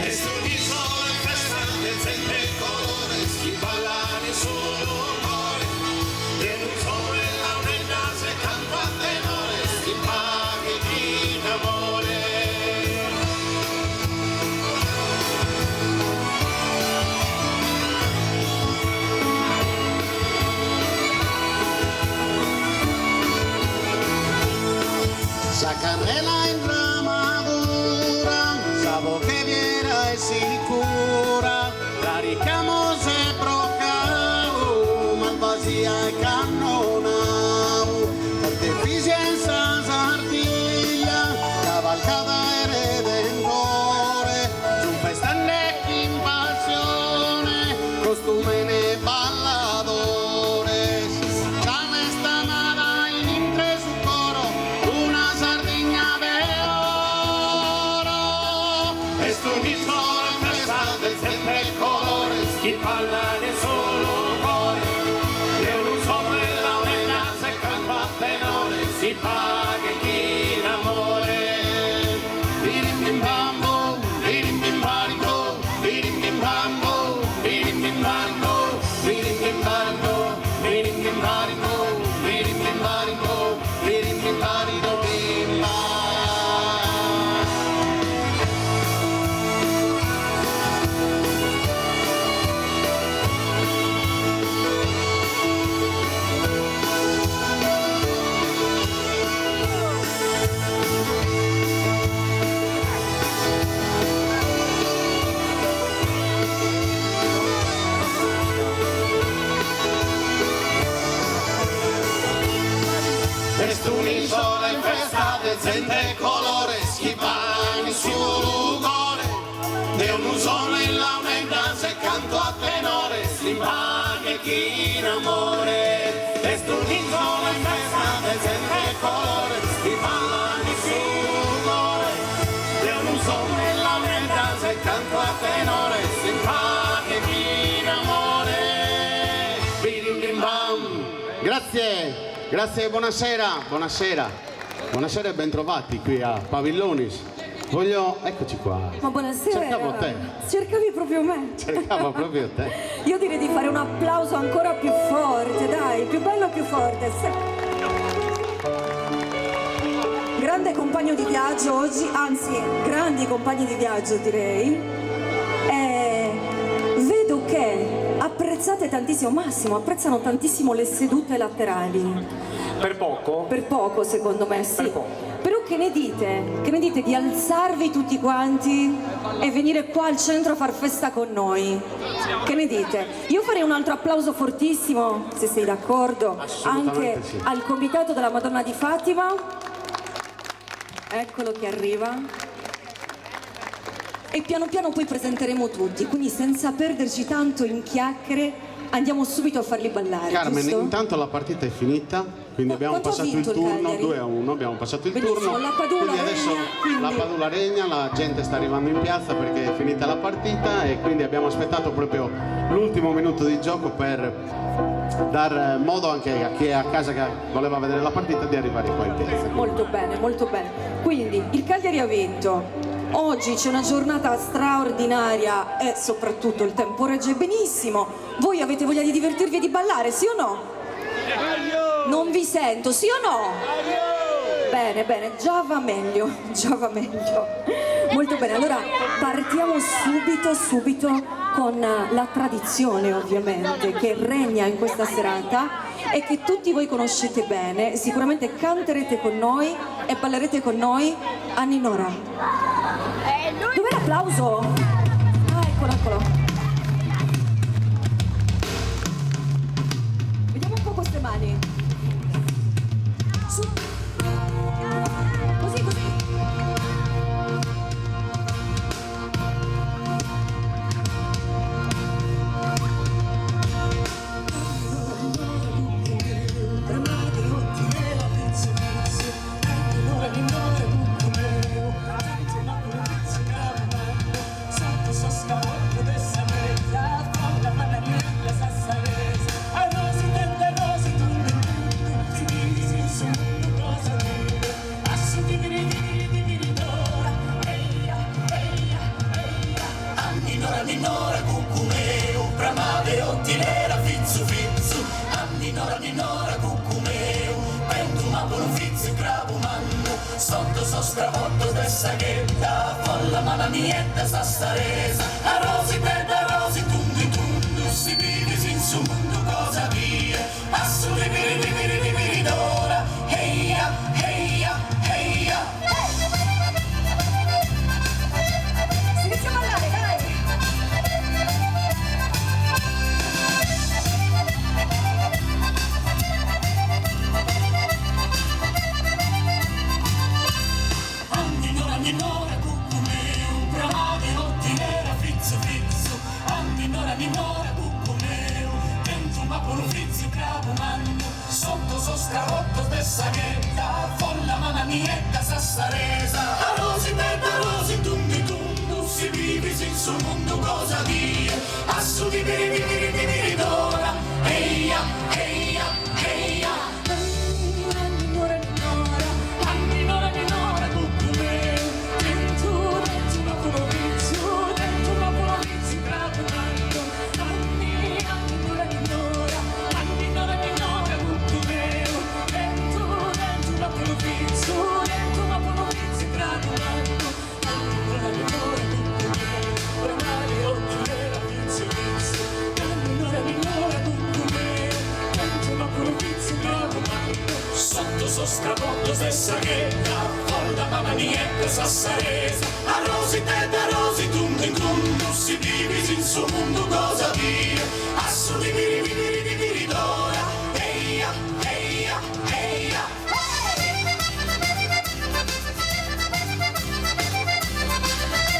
Esto un'isola infestante, sempre colore, si balla nessuno muore. E un sole la un'età se canto a tenore, si paga chi d'amore. Sacarrela en la madura, sabo que viera es sicura, radicamos e procavo, mal vacía e cannonavo, artificienza sartiglia, cavalcata e redentore, un festande in passione, costume ne balladores, dame sta mala in intre su coro, una sardegna de oro. Esto un'isola infestante, sempre il colore, chi parla ne solo cuore. E un sole la un'età se canto a tenore, si paga chi d'amore. Birim bim bambo, birim bim barico, birim bim bambo, birim bim bambo, birim bim barico, birim bim barico, birim bim barico, birim bim barico, bim bam. Esto un'isola infestata, sempre colore, schifani su cuore. E un sole la un'età se canto a tenore, si paga chi d'amore. Esto un'isola infestata, sempre colore, schifani su cuore. E un sole la un'età se canto a tenore, si paga chi d'amore. Birim bim bam. Grazie. Grazie, buonasera, buonasera. Buonasera e bentrovati qui a Pavillonis. Eccoci qua. Ma buonasera. Cercavo te. Cercavi proprio me. Cercavo proprio te. Io direi di fare un applauso ancora più forte, dai, più bello, più forte. Grande compagno di viaggio oggi, anzi, grandi compagni di viaggio direi. E vedo che apprezzate tantissimo, Massimo, apprezzano tantissimo le sedute laterali. Per poco? Per poco, secondo me, sì. Per poco. Però che ne dite? Che ne dite di alzarvi tutti quanti e venire qua al centro a far festa con noi? Che ne dite? Io farei un altro applauso fortissimo, se sei d'accordo, anche sì. al comitato della Madonna di Fatima. Eccolo che arriva. E piano piano poi presenteremo tutti, quindi senza perderci tanto in chiacchiere andiamo subito a farli ballare. Carmen, giusto? intanto la partita è finita, quindi abbiamo Quanto ha passato il vinto il turno, Cagliari? 2-1, abbiamo passato il Benissimo, turno. la Padula quindi adesso regna, quindi- la Padula regna, la gente sta arrivando in piazza perché è finita la partita e quindi abbiamo aspettato proprio l'ultimo minuto di gioco per dar modo anche a chi è a casa che voleva vedere la partita di arrivare qua in piazza. Molto bene, molto bene. Quindi il Cagliari ha vinto. Oggi c'è una giornata straordinaria e soprattutto il tempo regge benissimo. Voi avete voglia di divertirvi e di ballare, sì o no? Non vi sento, sì o no? Bene, bene, già va meglio, già va meglio. Molto bene, allora partiamo subito con la tradizione ovviamente che regna in questa serata e che tutti voi conoscete bene. Sicuramente canterete con noi e ballerete con noi a Ninora. Dov'è l'applauso? Ah, eccolo, eccolo. Vediamo un po' queste mani. Su. Così, così. This ninora, cucumeu, bramave, ottilera, fizzu, fizzu, ninora, cucumeu, pendu ma buon fizzu, cravo, mannu, sotto so scravotto de saghetta, folla mananietta, sassaresa, a rosi, bella rosi, tundi, tundu, si vivi, sin su mondo, cosa vie, assu, di d'ora, heia, heia, heia. Si inizia a ballare, dai! Ninora, cucumeu, bramave, ottinera, fizzu, fizzu, ninora, cucumeu, dentro ma puro fizzu, cravo, manno, sotto so scravotto de saghetta, folla mananietta, sassaresa, a rosi, bella rosi, tundi, tundu, si vivi, sin sul mondo, cosa dire, assu di viri d'ora, eia, eia, eia. Sotto so scravotto se saghetta, folla mananietta, sassaresa, a rosi, teta, rosi, tundu, tundu, si divisi in suo mondo, cosa dire, assu di viri d'ora, eia, eia, eia.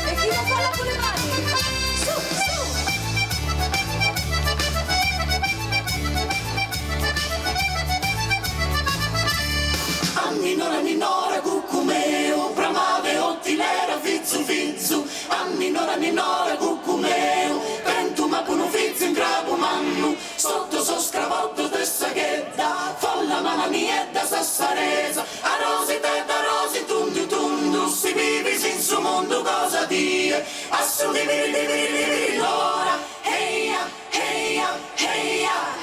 E chi non balla con le mani? Su, su! Ninora, cucumeu, bramave, ottilera, fizzu, fizzu, ninora, cucumeu, pentu ma puno fizzu in grabo mannu, sotto so scravotto de saghetta, folla mananietta, sassaresa, a rosi, teta, rosi, tundu, tundu, si vivi, sin su mondo, cosa dire, assu di viri d'ora, heia, heia, heia.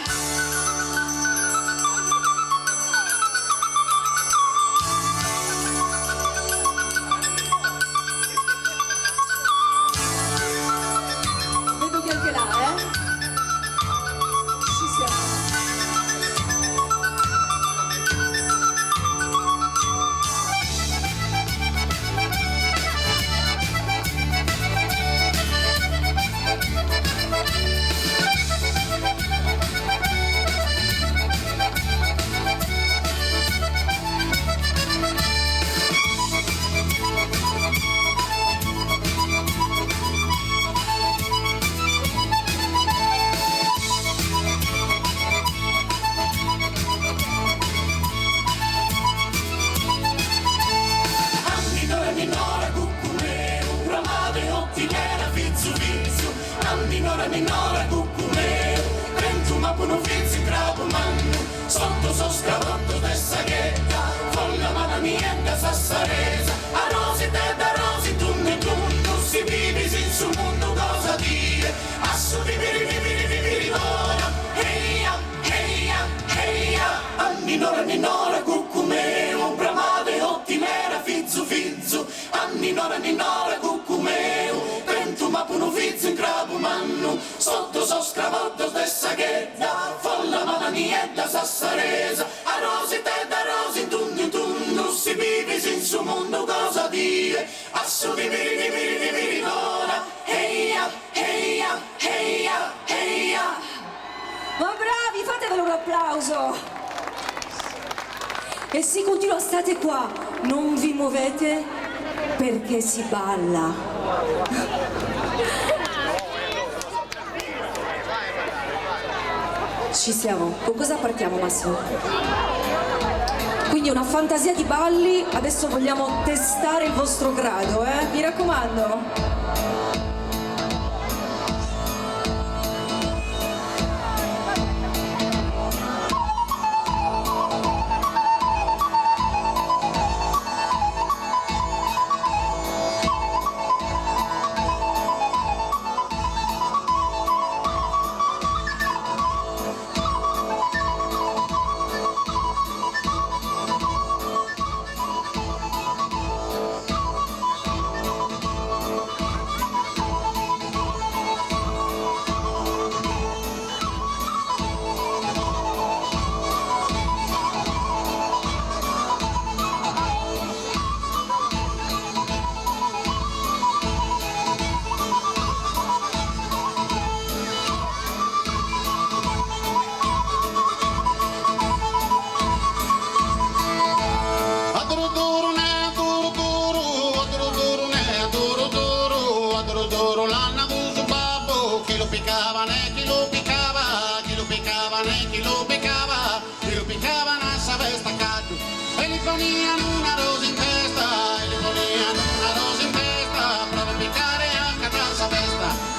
Vedo che anche là, ci siamo. Ninora, cucumeu, bramave, ottilera, fizzu, fizzu, ninora, cucumeu, pentu ma puno fizzu, cravo, mannu, sotto so scravotto de saghetta, folla mananietta, sassaresa, a rosi, teta, rosi, tundu, tundu, si vivi, sin sul mondo, cosa dire, assu di viri d'ora, heia, heia, heia, ninora, cucumeu, bramave, ottilera, fizzu, fizzu, ninora, cucumeu, pentu ma puno fizzu in cravo mannu, sotto so scravotto de saghetta, folla mananietta, sassaresa, a rosi, teta, rosi, tundu, tundu, si vivi, sin su mondo, cosa dire, assu di viri d'ora, heia, heia, heia, heia. Ma bravi, fatevelo un applauso! E si continua, state qua, non vi muovete perché si balla. Ci siamo. Con cosa partiamo, Massimo? Quindi una fantasia di balli, adesso vogliamo testare il vostro grado, mi raccomando. loro l'hanno avuto babbo, chi lo piccava né chi lo piccava, chi lo piccava né chi lo piccava, chi lo piccava non sapeva staccato, e gli ponevano una rosa in testa, e gli ponevano una rosa in testa, proprio piccare anche a casa festa.